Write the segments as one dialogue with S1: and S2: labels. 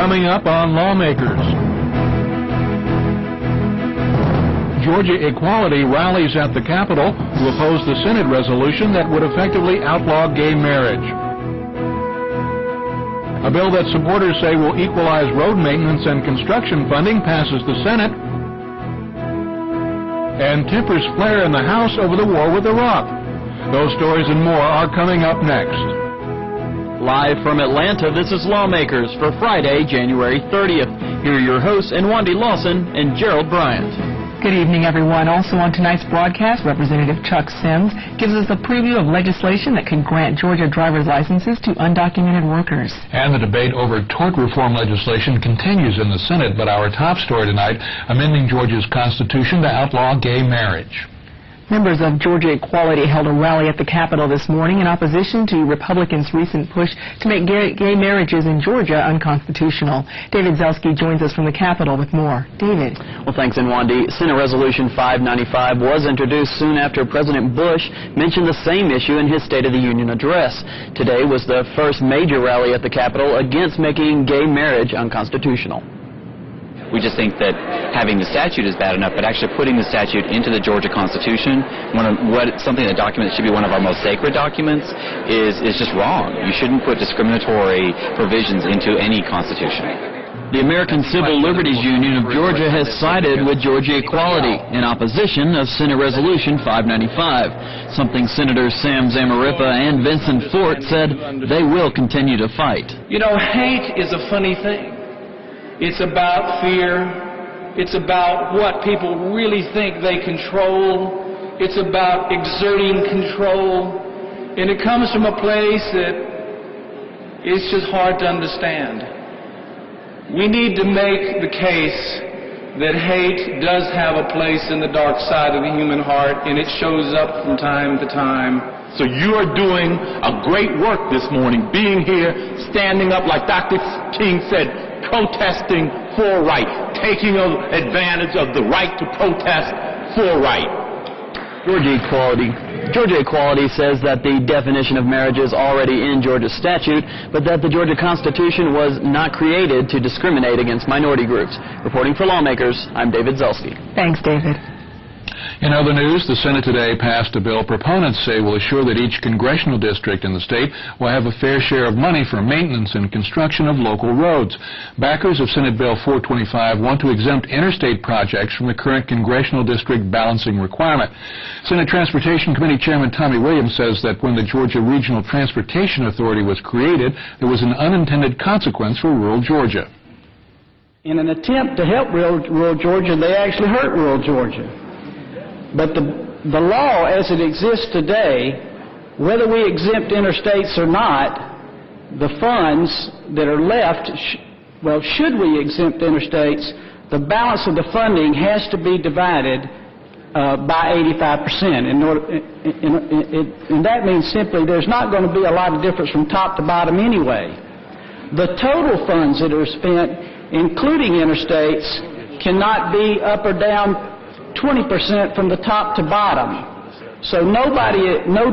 S1: coming up on Lawmakers. Georgia Equality rallies at the Capitol to oppose the Senate resolution that would effectively outlaw gay marriage. A bill that supporters say will equalize road maintenance and construction funding passes the Senate. And tempers flare in the House over the war with Iraq. Those stories and more are coming up next.
S2: Live from Atlanta, this is Lawmakers for Friday, January 30th. Here are your hosts, Nwandi Lawson and Gerald Bryant.
S3: Good evening, everyone. Also on tonight's broadcast, Representative Chuck Sims gives us a preview of legislation that can grant Georgia driver's licenses to undocumented workers.
S1: And the debate over tort reform legislation continues in the Senate, but our top story tonight, amending Georgia's Constitution to outlaw gay marriage.
S3: Members of Georgia Equality held a rally at the Capitol this morning in opposition to Republicans' recent push to make gay marriages in Georgia unconstitutional. David Zelski joins us from the Capitol with more. David.
S2: Well, thanks, Nwandi. Senate Resolution 595 was introduced soon after President Bush mentioned the same issue in his State of the Union address. Today was the first major rally at the Capitol against making gay marriage unconstitutional.
S4: We just think that having the statute is bad enough, but actually putting the statute into the Georgia Constitution, something that document should be one of our most sacred documents, is just wrong. You shouldn't put discriminatory provisions into any constitution.
S2: The American Civil Liberties Union of Georgia has sided with Georgia Equality in opposition of Senate Resolution 595, something Senators Sam Zamarripa and Vincent Fort said they will continue to fight.
S5: You know, hate is a funny thing. It's about fear. It's about what people really think they control. It's about exerting control. And it comes from a place that it's just hard to understand. We need to make the case that hate does have a place in the dark side of the human heart, and it shows up from time to time.
S6: So you are doing a great work this morning, being here, standing up, like Dr. King said, protesting for right, taking advantage of the right to protest for right.
S2: Georgia Equality says that the definition of marriage is already in Georgia's statute, but that the Georgia Constitution was not created to discriminate against minority groups. Reporting for Lawmakers, I'm David Zelski.
S3: Thanks, David.
S1: In other news, the Senate today passed a bill proponents say will assure that each congressional district in the state will have a fair share of money for maintenance and construction of local roads. Backers of Senate Bill 425 want to exempt interstate projects from the current congressional district balancing requirement. Senate Transportation Committee Chairman Tommy Williams says that when the Georgia Regional Transportation Authority was created, there was an unintended consequence for rural Georgia.
S7: In an attempt to help rural Georgia, they actually hurt rural Georgia. But the law as it exists today, whether we exempt interstates or not, the funds that are left, should we exempt interstates, the balance of the funding has to be divided by 85%. And that means simply there's not going to be a lot of difference from top to bottom anyway. The total funds that are spent, including interstates, cannot be up or down 20% from the top to bottom. So no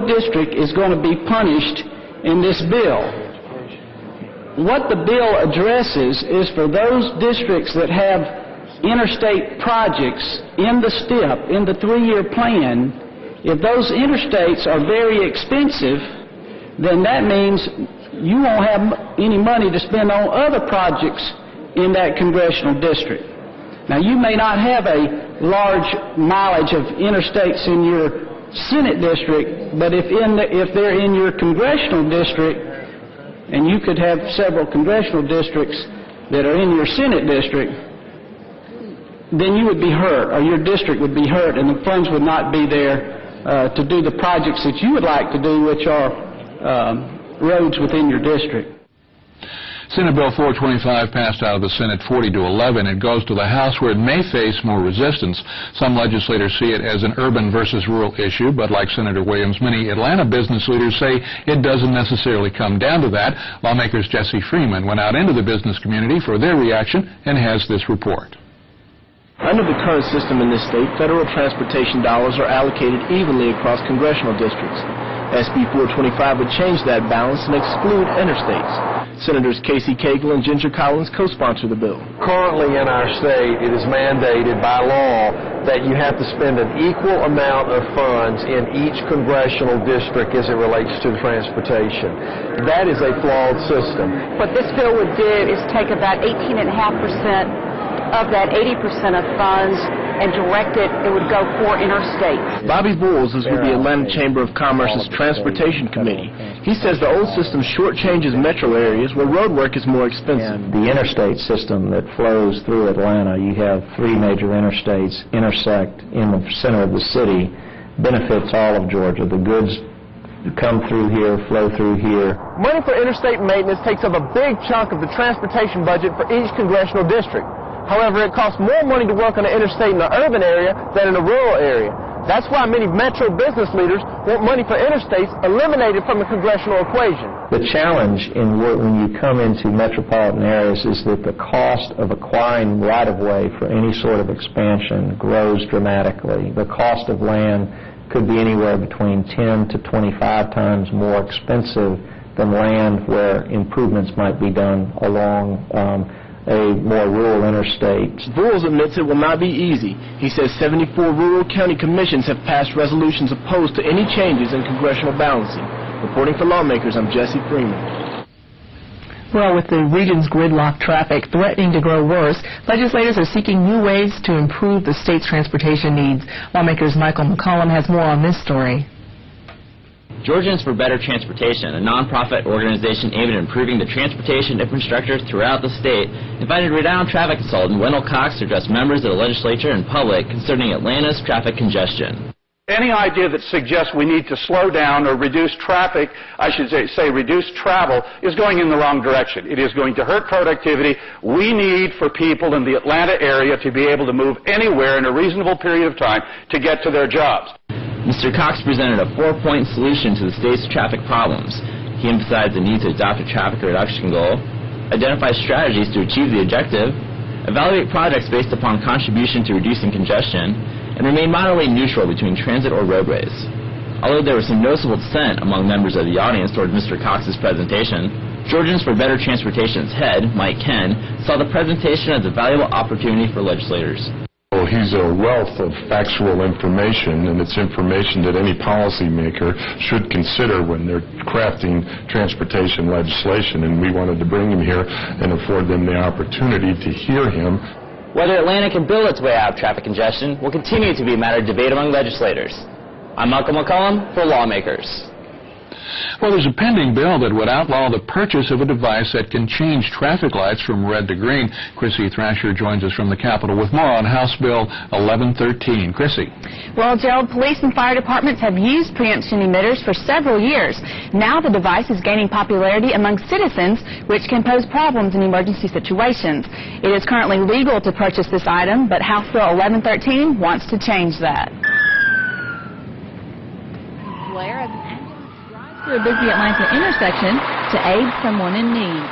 S7: district is going to be punished in this bill. What the bill addresses is for those districts that have interstate projects in the STIP, in the 3-year plan, if those interstates are very expensive, then that means you won't have any money to spend on other projects in that congressional district. Now, you may not have a large mileage of interstates in your Senate district, but if they're in your congressional district, and you could have several congressional districts that are in your Senate district, then you would be hurt, or your district would be hurt, and the funds would not be there to do the projects that you would like to do, which are roads within your district.
S1: Senate Bill 425 passed out of the Senate 40-11. It goes to the House where it may face more resistance. Some legislators see it as an urban versus rural issue, but like Senator Williams, many Atlanta business leaders say it doesn't necessarily come down to that. Lawmakers Jesse Freeman went out into the business community for their reaction and has this report.
S8: Under the current system in this state, federal transportation dollars are allocated evenly across congressional districts. SB 425 would change that balance and exclude interstates. Senators Casey Cagle and Ginger Collins co-sponsor the bill.
S9: Currently in our state, it is mandated by law that you have to spend an equal amount of funds in each congressional district as it relates to transportation. That is a flawed system.
S10: What this bill would do is take about 18.5% of that 80% of funds and direct it would go for interstate.
S8: Bob Voyles is with the Atlanta Chamber of Commerce's Transportation Committee. He says the old system shortchanges metro areas where road work is more expensive.
S11: The interstate system that flows through Atlanta, you have 3 major interstates intersect in the center of the city, benefits all of Georgia. The goods come through here, flow through here.
S9: Money for interstate maintenance takes up a big chunk of the transportation budget for each congressional district. However, it costs more money to work on an interstate in an urban area than in a rural area. That's why many metro business leaders want money for interstates eliminated from the congressional equation.
S11: The challenge when you come into metropolitan areas is that the cost of acquiring right-of-way for any sort of expansion grows dramatically. The cost of land could be anywhere between 10 to 25 times more expensive than land where improvements might be done along a more rural interstate.
S8: Voyles admits it will not be easy. He says 74 rural county commissions have passed resolutions opposed to any changes in congressional balancing. Reporting for Lawmakers, I'm Jesse Freeman.
S3: Well, with the region's gridlock traffic threatening to grow worse, legislators are seeking new ways to improve the state's transportation needs. Lawmakers Michael McCollum has more on this story.
S12: Georgians for Better Transportation, a nonprofit organization aimed at improving the transportation infrastructure throughout the state, invited renowned traffic consultant Wendell Cox to address members of the legislature and public concerning Atlanta's traffic congestion.
S13: Any idea that suggests we need to slow down or reduce traffic, I should say reduce travel, is going in the wrong direction. It is going to hurt productivity. We need for people in the Atlanta area to be able to move anywhere in a reasonable period of time to get to their jobs.
S12: Mr. Cox presented a 4-point solution to the state's traffic problems. He emphasized the need to adopt a traffic reduction goal, identify strategies to achieve the objective, evaluate projects based upon contribution to reducing congestion, and remain moderately neutral between transit or roadways. Although there was some noticeable dissent among members of the audience toward Mr. Cox's presentation, Georgians for Better Transportation's head, Mike Ken, saw the presentation as a valuable opportunity for legislators.
S14: He's a wealth of factual information, and it's information that any policymaker should consider when they're crafting transportation legislation, and we wanted to bring him here and afford them the opportunity to hear him.
S12: Whether Atlanta can build its way out of traffic congestion will continue to be a matter of debate among legislators. I'm Michael McCollum for Lawmakers.
S1: Well, there's a pending bill that would outlaw the purchase of a device that can change traffic lights from red to green. Chrissy Thrasher joins us from the Capitol with more on House Bill 1113. Chrissy.
S10: Well, Gerald, police and fire departments have used preemption emitters for several years. Now the device is gaining popularity among citizens, which can pose problems in emergency situations. It is currently legal to purchase this item, but House Bill 1113 wants to change that.
S15: Through a busy Atlanta intersection to aid someone in need.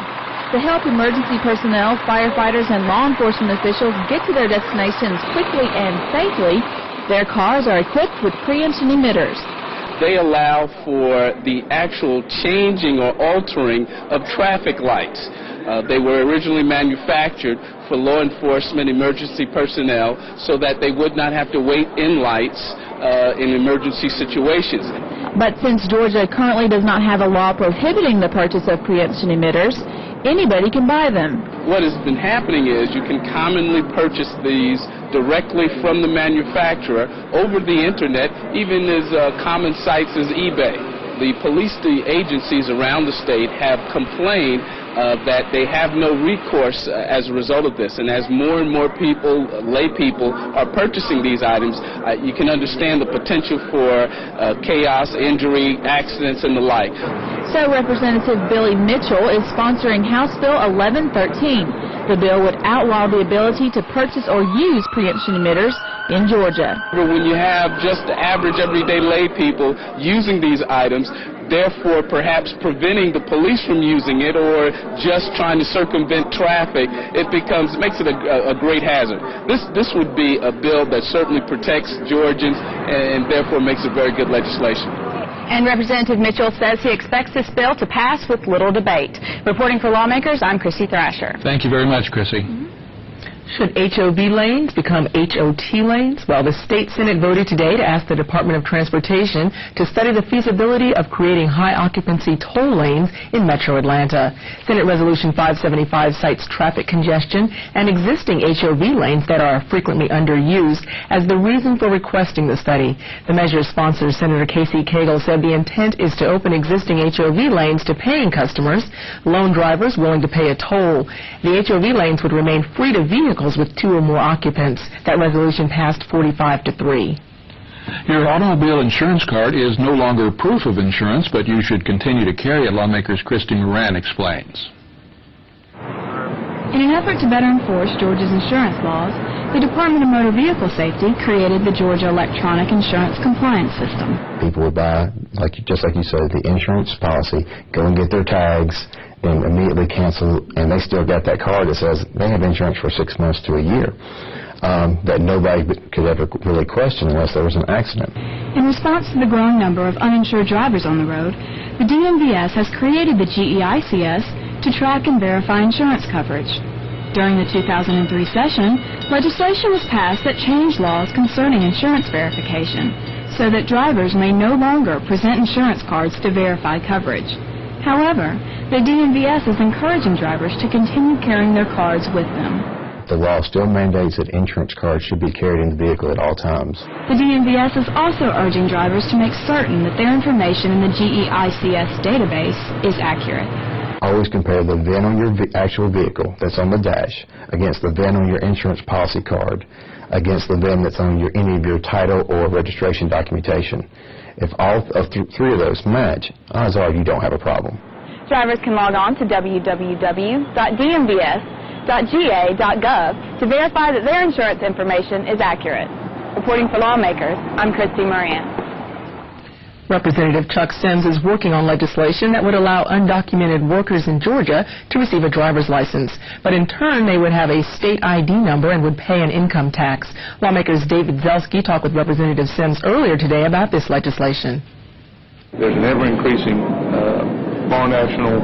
S15: To help emergency personnel, firefighters, and law enforcement officials get to their destinations quickly and safely, their cars are equipped with preemption emitters.
S5: They allow for the actual changing or altering of traffic lights. They were originally manufactured for law enforcement emergency personnel so that they would not have to wait in lights in emergency situations.
S15: But since Georgia currently does not have a law prohibiting the purchase of preemption emitters, anybody can buy them.
S5: What has been happening is you can commonly purchase these directly from the manufacturer over the internet, even as common sites as eBay. The police agencies around the state have complained that they have no recourse as a result of this. And as more and more people, lay people, are purchasing these items, you can understand the potential for chaos, injury, accidents, and the like.
S15: So Representative Billy Mitchell is sponsoring House Bill 1113. The bill would outlaw the ability to purchase or use preemption emitters in Georgia.
S5: When you have just average everyday lay people using these items, therefore perhaps preventing the police from using it or just trying to circumvent traffic, it makes it a great hazard. This would be a bill that certainly protects Georgians and therefore makes it very good legislation.
S10: And Representative Mitchell says he expects this bill to pass with little debate. Reporting for Lawmakers, I'm Chrissy Thrasher.
S1: Thank you very much, Chrissy.
S3: Should HOV lanes become HOT lanes? Well, the State Senate voted today to ask the Department of Transportation to study the feasibility of creating high-occupancy toll lanes in Metro Atlanta. Senate Resolution 575 cites traffic congestion and existing HOV lanes that are frequently underused as the reason for requesting the study. The measure's sponsor, Senator Casey Cagle, said the intent is to open existing HOV lanes to paying customers, lone drivers willing to pay a toll. The HOV lanes would remain free to vehicles with 2 or more occupants. That resolution passed 45-3.
S1: Your automobile insurance card is no longer proof of insurance, but you should continue to carry it, Lawmakers Christy Moran explains.
S15: In an effort to better enforce Georgia's insurance laws, the Department of Motor Vehicle Safety created the Georgia Electronic Insurance Compliance System.
S16: People would buy, just like you said, the insurance policy, go and get their tags, and immediately cancel, and they still got that card that says they have insurance for 6 months to a year that nobody could ever really question unless there was an accident.
S15: In response to the growing number of uninsured drivers on the road, the DMVS has created the GEICS to track and verify insurance coverage. During the 2003 session, legislation was passed that changed laws concerning insurance verification so that drivers may no longer present insurance cards to verify coverage. However, the DMVS is encouraging drivers to continue carrying their cards with them.
S16: The law still mandates that insurance cards should be carried in the vehicle at all times.
S15: The DMVS is also urging drivers to make certain that their information in the GEICS database is accurate.
S16: Always compare the VIN on your actual vehicle that's on the dash against the VIN on your insurance policy card against the VIN that's on any of your title or registration documentation. If all of 3 of those match, odds are you don't have a problem.
S10: Drivers can log on to www.dmvs.ga.gov to verify that their insurance information is accurate. Reporting for Lawmakers, I'm Christy Moran.
S3: Representative Chuck Sims is working on legislation that would allow undocumented workers in Georgia to receive a driver's license. But in turn, they would have a state ID number and would pay an income tax. Lawmakers David Zelski talked with Representative Sims earlier today about this legislation.
S17: There's an ever-increasing foreign national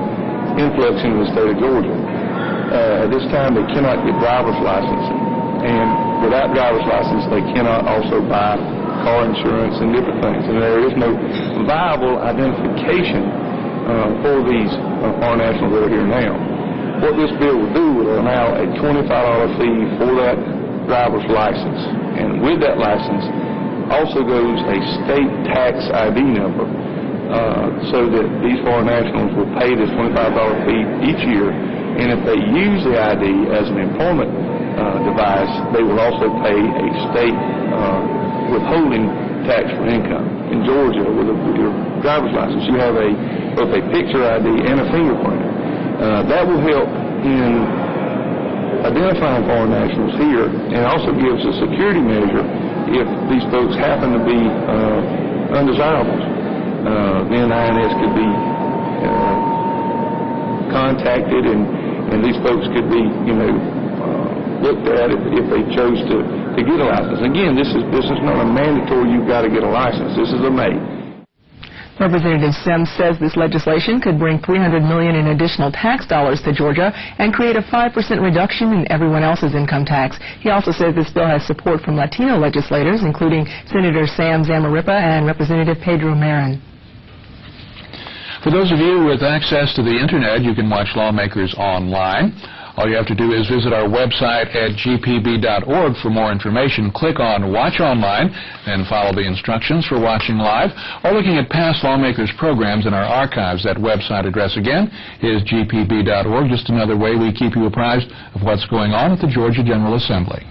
S17: influx into the state of Georgia. At this time, they cannot get driver's license. And without driver's license, they cannot also buy car insurance and different things, and there is no viable identification for these foreign nationals that are here now. What this bill would do would allow a $25 fee for that driver's license, and with that license also goes a state tax ID number, so that these foreign nationals will pay this $25 fee each year, and if they use the ID as an employment device, they will also pay a state withholding tax for income. In Georgia, with your driver's license, you have both a picture ID and a fingerprint. That will help in identifying foreign nationals here, and also gives a security measure if these folks happen to be undesirables. Then INS could be contacted, and these folks could be, looked at if they chose to get a license. Again, this is not a mandatory you've got to get a license. This is a may.
S3: Representative Sims says this legislation could bring $300 million in additional tax dollars to Georgia and create a 5% reduction in everyone else's income tax. He also says this bill has support from Latino legislators, including Senator Sam Zamarripa and Representative Pedro Marin.
S1: For those of you with access to the Internet, you can watch Lawmakers online. All you have to do is visit our website at gpb.org for more information. Click on Watch Online and follow the instructions for watching live or looking at past Lawmakers programs in our archives. That website address again is gpb.org. Just another way we keep you apprised of what's going on at the Georgia General Assembly.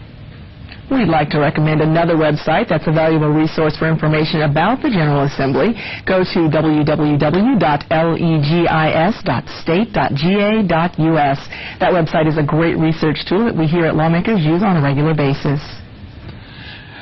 S3: We'd like to recommend another website that's a valuable resource for information about the General Assembly. Go to www.legis.state.ga.us. That website is a great research tool that we here at Lawmakers use on a regular basis.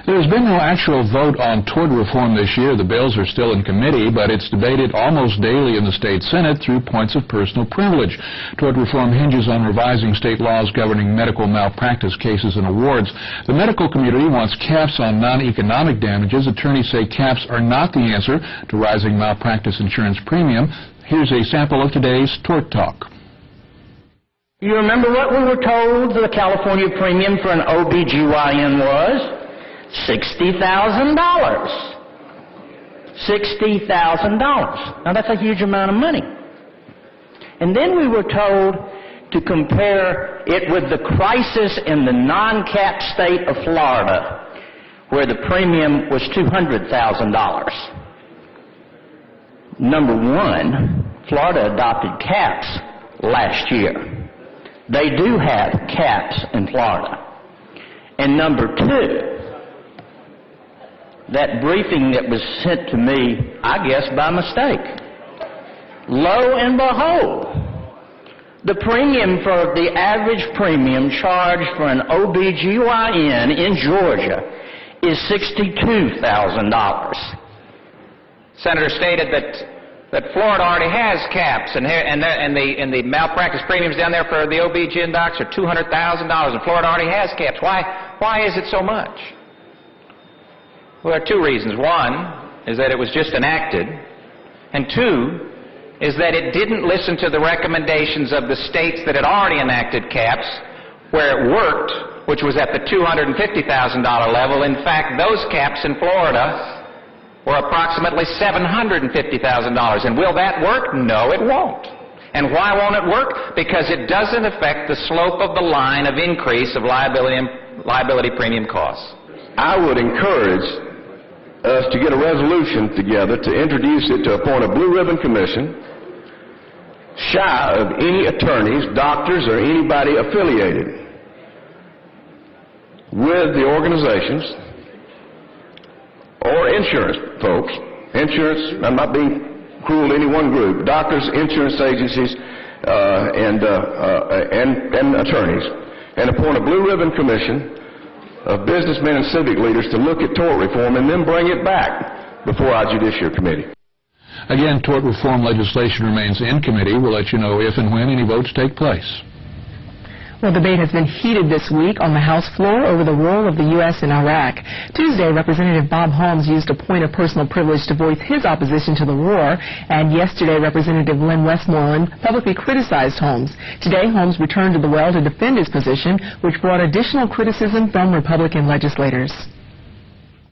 S1: There's been no actual vote on tort reform this year. The bills are still in committee, but it's debated almost daily in the state Senate through points of personal privilege. Tort reform hinges on revising state laws governing medical malpractice cases and awards. The medical community wants caps on non-economic damages. Attorneys say caps are not the answer to rising malpractice insurance premium. Here's a sample of today's Tort Talk.
S18: You remember what we were told the California premium for an OBGYN was? $60,000. $60,000. Now that's a huge amount of money. And then we were told to compare it with the crisis in the non-cap state of Florida, where the premium was $200,000. Number one, Florida adopted caps last year. They do have caps in Florida. And number two, that briefing that was sent to me, I guess by mistake. Lo and behold, the premium for the average premium charged for an OBGYN in Georgia is $62,000.
S19: Senator stated that Florida already has caps, and the malpractice premiums down there for the OB-GYN docs are $200,000, and Florida already has caps. Why is it so much? Well, there are two reasons. One is that it was just enacted, and two is that it didn't listen to the recommendations of the states that had already enacted caps, where it worked, which was at the $250,000 level. In fact, those caps in Florida were approximately $750,000. And will that work? No, it won't. And why won't it work? Because it doesn't affect the slope of the line of increase of liability premium costs.
S20: I would encourage us to get a resolution together to introduce it to appoint a blue ribbon commission shy of any attorneys, doctors, or anybody affiliated with the organizations or insurance folks. Insurance, I'm not being cruel to any one group, doctors, insurance agencies, and attorneys, and appoint a blue ribbon commission of businessmen and civic leaders to look at tort reform and then bring it back before our Judiciary Committee.
S1: Again, tort reform legislation remains in committee. We'll let you know if and when any votes take place.
S3: Well, debate has been heated this week on the House floor over the role of the U.S. in Iraq. Tuesday, Representative Bob Voyles used a point of personal privilege to voice his opposition to the war, and yesterday, Representative Len Westmoreland publicly criticized Holmes. Today, Holmes returned to the well to defend his position, which brought additional criticism from Republican legislators.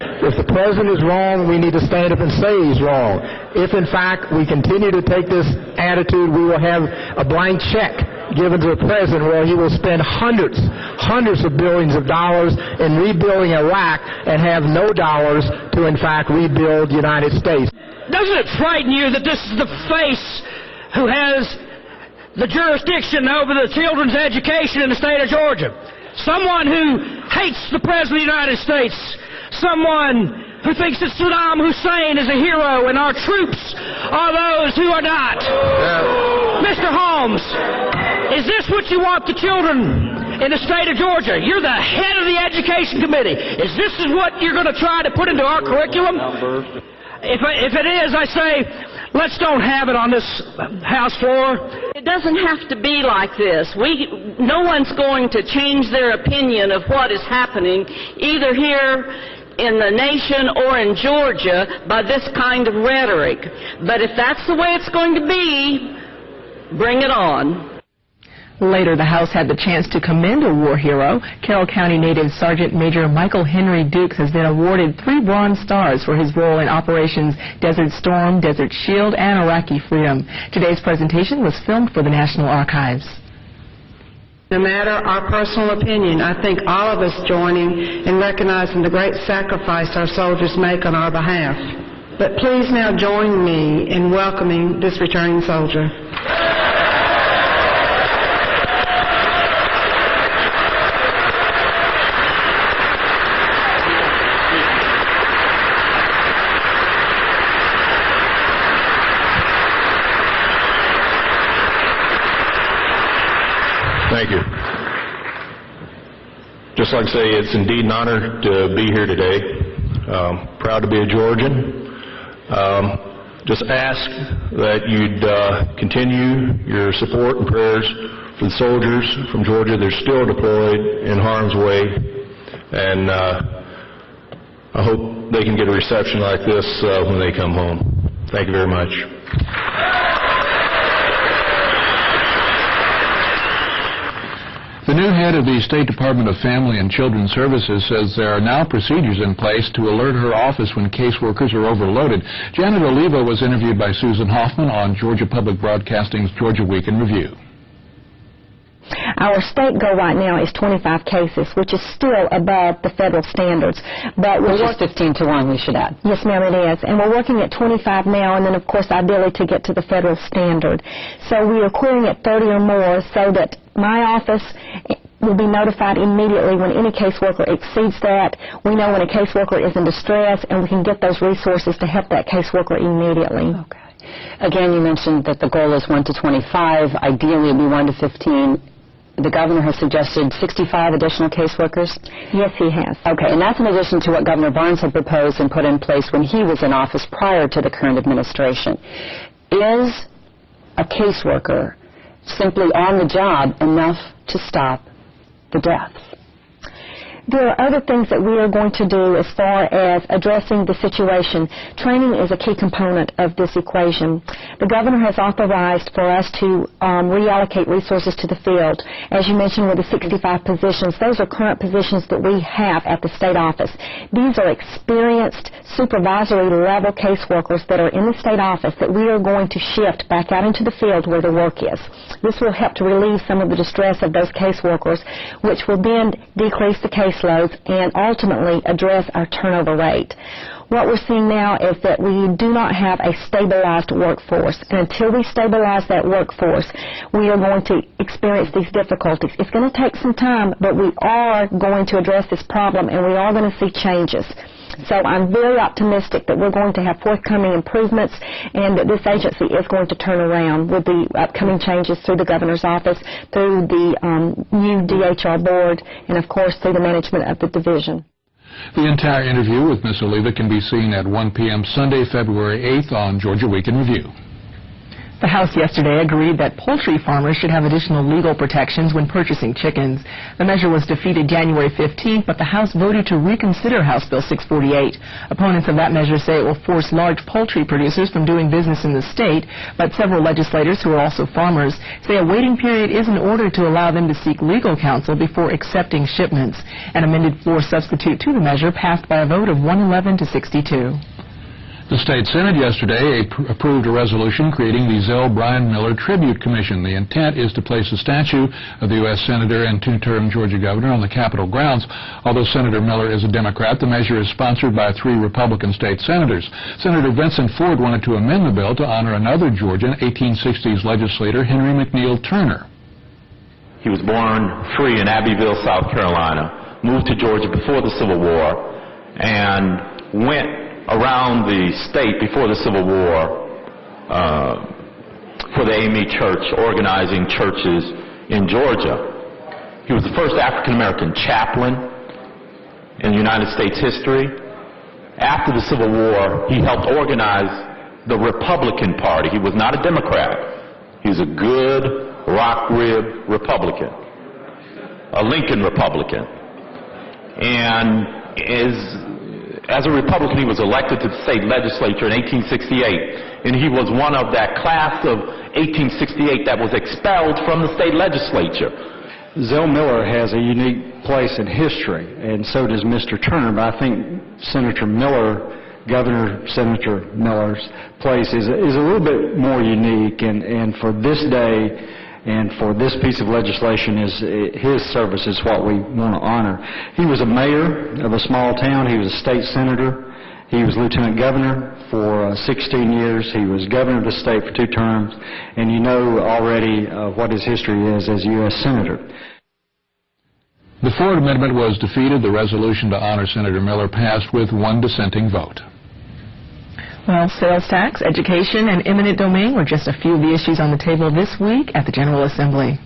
S9: If the president is wrong, we need to stand up and say he's wrong. If, in fact, we continue to take this attitude, we will have a blank check given to the president where he will spend hundreds of billions of dollars in rebuilding Iraq and have no dollars to, in fact, rebuild the United States.
S21: Doesn't it frighten you that this is the face who has the jurisdiction over the children's education in the state of Georgia? Someone who hates the President of the United States. Someone who thinks that Saddam Hussein is a hero and our troops are those who are not. Mr. Holmes, is this what you want the children in the state of Georgia? You're the head of the Education Committee. Is this what you're going to try to put into our curriculum? If it is, I say, let's don't have it on this House floor.
S22: It doesn't have to be like this. No one's going to change their opinion of what is happening, either here in the nation or in Georgia, by this kind of rhetoric. But if that's the way it's going to be, bring it on.
S3: Later, the House had the chance to commend a war hero. Carroll County native Sergeant Major Michael Henry Dukes has been awarded 3 Bronze Stars for his role in Operations Desert Storm, Desert Shield, and Iraqi Freedom. Today's presentation was filmed for the National Archives.
S23: No matter our personal opinion, I think all of us joining in recognizing the great sacrifice our soldiers make on our behalf. But please now join me in welcoming this returning soldier.
S14: Thank you.
S2: just like to say it's indeed an honor to be here today. Proud to be a Georgian. Just ask that you'd continue your support and prayers for the soldiers from Georgia. They're still deployed in harm's way, and I hope they can get a reception like this when they come home. Thank you very much.
S1: The new head of the State Department of Family and Children Services says there are now procedures in place to alert her office when caseworkers are overloaded. Janet Oliva was interviewed by Susan Hoffman on Georgia Public Broadcasting's Georgia Week in Review.
S4: Our state goal right now is 25 cases, which is still above the federal standards. But
S6: which is 15 to 1, we should add.
S4: Yes, ma'am, it is. And we're working at 25 now, and then, of course, ideally to get to the federal standard. So we are querying at 30 or more so that my office will be notified immediately when any caseworker exceeds that. We know when a caseworker is in distress, and we can get those resources to help that caseworker immediately.
S6: Okay. Again, you mentioned that the goal is 1 to 25. Ideally, it would be 1 to 15. The governor has suggested 65 additional caseworkers?
S4: Yes, he has.
S6: Okay, and that's in addition to what Governor Barnes had proposed and put in place when he was in office prior to the current administration. Is a caseworker simply on the job enough to stop the deaths?
S4: There are other things that we are going to do as far as addressing the situation. Training is a key component of this equation. The governor has authorized for us to reallocate resources to the field. As you mentioned, with the 65 positions, those are current positions that we have at the state office. These are experienced supervisory level caseworkers that are in the state office that we are going to shift back out into the field where the work is. This will help to relieve some of the distress of those caseworkers, which will then decrease the caseloads and ultimately address our turnover rate. What we're seeing now is that we do not have a stabilized workforce, and until we stabilize that workforce, we are going to experience these difficulties. It's going to take some time, but we are going to address this problem, and we are going to see changes. So I'm very optimistic that we're going to have forthcoming improvements and that this agency is going to turn around with the upcoming changes through the governor's office, through the new DHR board, and of course through the management of the division.
S1: The entire interview with Ms. Oliva can be seen at 1 p.m. Sunday, February 8th on Georgia Week in Review.
S3: The House yesterday agreed that poultry farmers should have additional legal protections when purchasing chickens. The measure was defeated January 15th, but the House voted to reconsider House Bill 648. Opponents of that measure say it will force large poultry producers from doing business in the state, but several legislators who are also farmers say a waiting period is in order to allow them to seek legal counsel before accepting shipments. An amended floor substitute to the measure passed by a vote of 111 to 62.
S1: The State Senate yesterday approved a resolution creating the Zell Bryan Miller Tribute Commission. The intent is to place a statue of the U.S. Senator and two-term Georgia governor on the Capitol grounds. Although Senator Miller is a Democrat, the measure is sponsored by 3 Republican state senators. Senator Vincent Ford wanted to amend the bill to honor another Georgian, 1860s legislator Henry McNeil Turner.
S24: He was born free in Abbeville, South Carolina, moved to Georgia before the Civil War, and went around the state before the Civil War for the AME Church, organizing churches in Georgia. He was the first African-American chaplain in United States history. After the Civil War, he helped organize the Republican Party. He was not a Democrat. He was a good, rock-ribbed Republican, a Lincoln Republican. And as a Republican, he was elected to the state legislature in 1868, and he was one of that class of 1868 that was expelled from the state legislature.
S7: Zell Miller has a unique place in history, and so does Mr. Turner, but I think Senator Miller, Governor Senator Miller's place is a little bit more unique, and for this day, and for this piece of legislation, his service is what we want to honor. He was a mayor of a small town. He was a state senator. He was lieutenant governor for 16 years. He was governor of the state for 2 terms. And you know already what his history is as U.S. Senator.
S1: The Ford amendment was defeated. The resolution to honor Senator Miller passed with 1 dissenting vote.
S3: Well, sales tax, education, and eminent domain were just a few of the issues on the table this week at the General Assembly.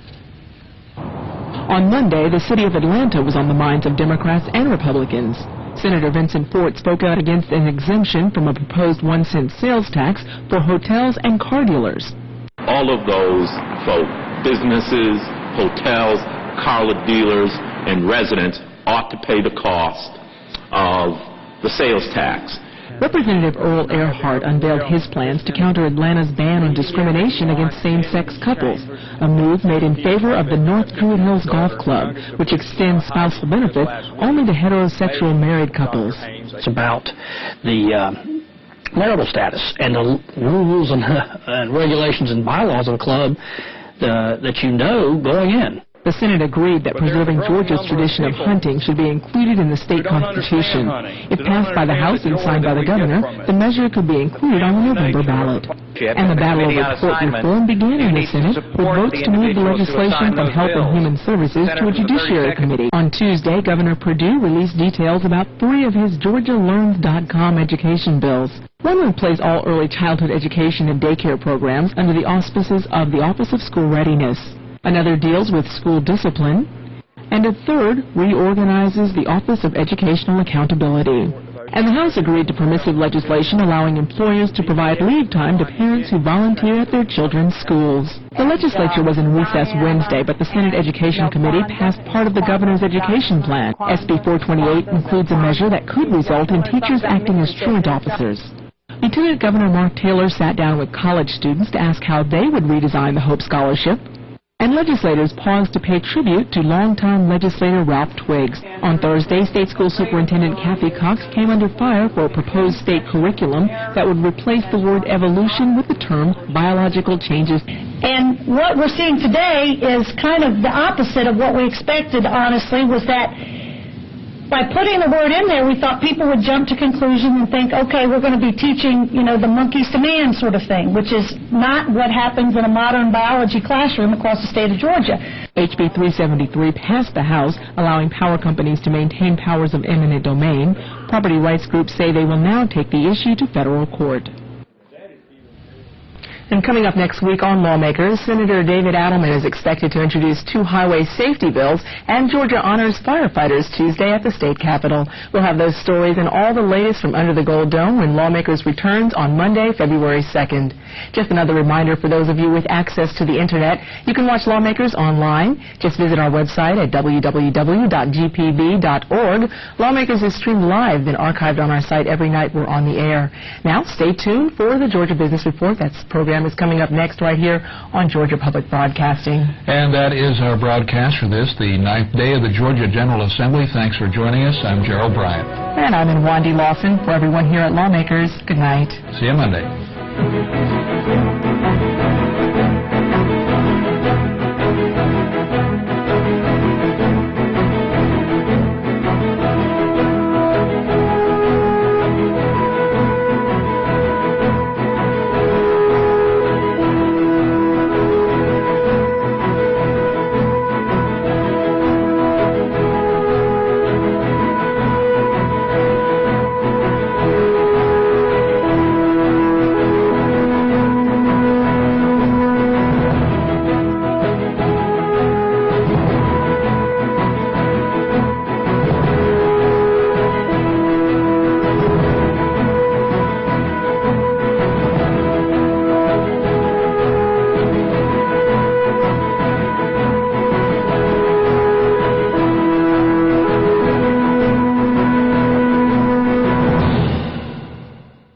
S3: On Monday, the city of Atlanta was on the minds of Democrats and Republicans. Senator Vincent Fort spoke out against an exemption from a proposed 1-cent sales tax for hotels and car dealers.
S24: All of those folk, businesses, hotels, car dealers, and residents ought to pay the cost of the sales tax.
S3: Representative Earl Earhart unveiled his plans to counter Atlanta's ban on discrimination against same-sex couples, a move made in favor of the North Druid Hills Golf Club, which extends spousal benefits only to heterosexual married couples.
S8: It's about the marital status and the rules and regulations and bylaws of the club that you know going in.
S3: The Senate agreed that preserving Georgia's tradition of hunting should be included in the state constitution. If passed by the House and signed by the governor, the measure could be included on the November ballot. And the battle over court reform began in the Senate with votes to move the legislation from Health and Human Services to a Judiciary Committee. On Tuesday, Governor Perdue released details about 3 of his GeorgiaLearns.com education bills. One would place all early childhood education and daycare programs under the auspices of the Office of School Readiness. Another deals with school discipline, and a third reorganizes the Office of Educational Accountability. And the House agreed to permissive legislation allowing employers to provide leave time to parents who volunteer at their children's schools. The legislature was in recess Wednesday, but the Senate Education Committee passed part of the governor's education plan. SB 428 includes a measure that could result in teachers acting as truant officers. Lieutenant Governor Mark Taylor sat down with college students to ask how they would redesign the Hope Scholarship. And legislators paused to pay tribute to longtime legislator Ralph Twiggs. On Thursday, State School Superintendent Kathy Cox came under fire for a proposed state curriculum that would replace the word evolution with the term biological changes.
S11: And what we're seeing today is kind of the opposite of what we expected, honestly, was that by putting the word in there, we thought people would jump to conclusions and think, okay, we're going to be teaching, the monkeys to man sort of thing, which is not what happens in a modern biology classroom across the state of Georgia.
S3: HB 373 passed the House, allowing power companies to maintain powers of eminent domain. Property rights groups say they will now take the issue to federal court. And coming up next week on Lawmakers, Senator David Adelman is expected to introduce 2 highway safety bills, and Georgia honors firefighters Tuesday at the state capitol. We'll have those stories and all the latest from under the Gold Dome when Lawmakers returns on Monday, February 2nd. Just another reminder for those of you with access to the Internet, you can watch Lawmakers online. Just visit our website at www.gpb.org. Lawmakers is streamed live, then archived on our site every night we're on the air. Now, stay tuned for the Georgia Business Report. That's program is coming up next right here on Georgia Public Broadcasting.
S1: And that is our broadcast for this, the 9th day of the Georgia General Assembly. Thanks for joining us. I'm Gerald Bryant.
S3: And I'm Wandy Lawson. For everyone here at Lawmakers, good night.
S1: See you Monday.